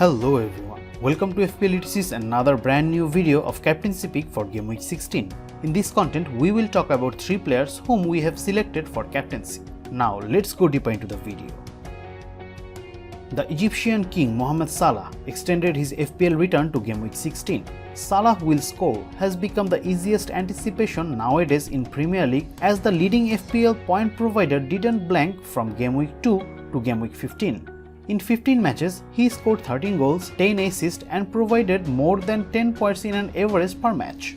Hello everyone, welcome to FPL another brand new video of captaincy pick for game week 16. In this content, we will talk about 3 players whom we have selected for captaincy. Now let's go deeper into the video. The Egyptian king Mohamed Salah extended his FPL return to game week 16. Salah will score has become the easiest anticipation nowadays in Premier League as the leading FPL point provider didn't blank from game week 2 to game week 15. In 15 matches, he scored 13 goals, 10 assists and provided more than 10 points in an average per match.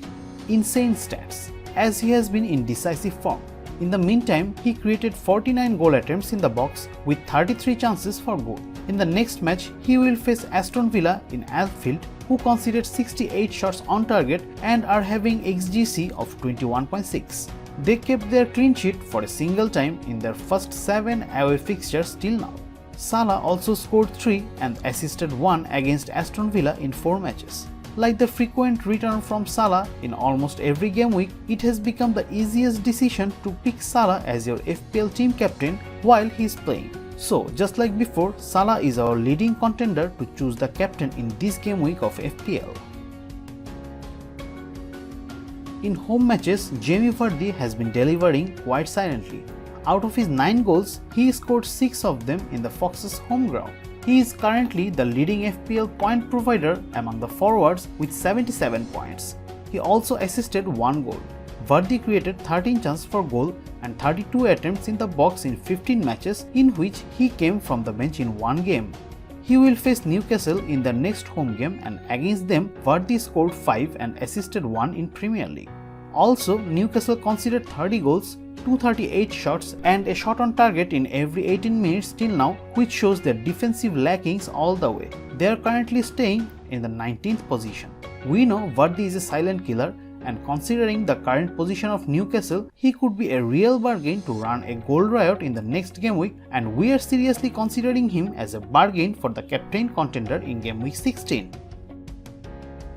Insane stats, as he has been in decisive form. In the meantime, he created 49 goal attempts in the box with 33 chances for goal. In the next match, he will face Aston Villa in Anfield, who conceded 68 shots on target and are having XGC of 21.6. They kept their clean sheet for a single time in their first 7 away fixtures till now. Salah also scored 3 and assisted 1 against Aston Villa in 4 matches. Like the frequent return from Salah in almost every game week, it has become the easiest decision to pick Salah as your FPL team captain while he is playing. So, just like before, Salah is our leading contender to choose the captain in this game week of FPL. In home matches, Jamie Vardy has been delivering quite silently. Out of his 9 goals, he scored 6 of them in the Foxes' home ground. He is currently the leading FPL point provider among the forwards with 77 points. He also assisted 1 goal. Vardy created 13 chances for goal and 32 attempts in the box in 15 matches, in which he came from the bench in 1 game. He will face Newcastle in the next home game, and against them, Vardy scored 5 and assisted 1 in Premier League. Also, Newcastle conceded 30 goals, 238 shots and a shot on target in every 18 minutes till now, which shows their defensive lackings all the way. They are currently staying in the 19th position. We know Vardy is a silent killer, and considering the current position of Newcastle, he could be a real bargain to run a goal riot in the next game week, and we are seriously considering him as a bargain for the captain contender in game week 16.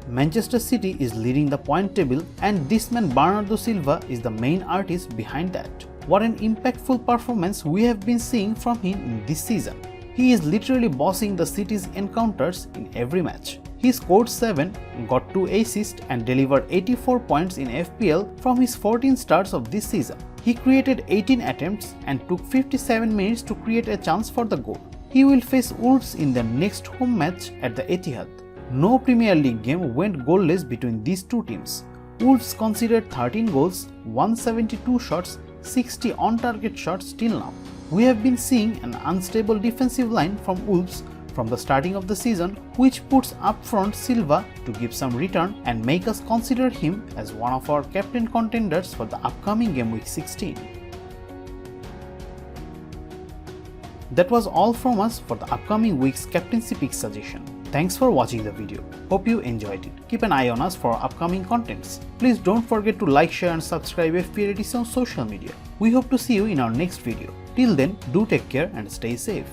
Manchester City is leading the point table, and this man Bernardo Silva is the main artist behind that. What an impactful performance we have been seeing from him in this season. He is literally bossing the City's encounters in every match. He scored 7, got 2 assists and delivered 84 points in FPL from his 14 starts of this season. He created 18 attempts and took 57 minutes to create a chance for the goal. He will face Wolves in their next home match at the Etihad. No Premier League game went goalless between these two teams. Wolves conceded 13 goals, 172 shots, 60 on-target shots till now. We have been seeing an unstable defensive line from Wolves from the starting of the season, which puts up front Silva to give some return and make us consider him as one of our captain contenders for the upcoming game week 16. That was all from us for the upcoming week's captaincy pick suggestion. Thanks for watching the video. Hope you enjoyed it. Keep an eye on us for our upcoming contents. Please don't forget to like, share and subscribe FPL on social media. We hope to see you in our next video. Till then, do take care and stay safe.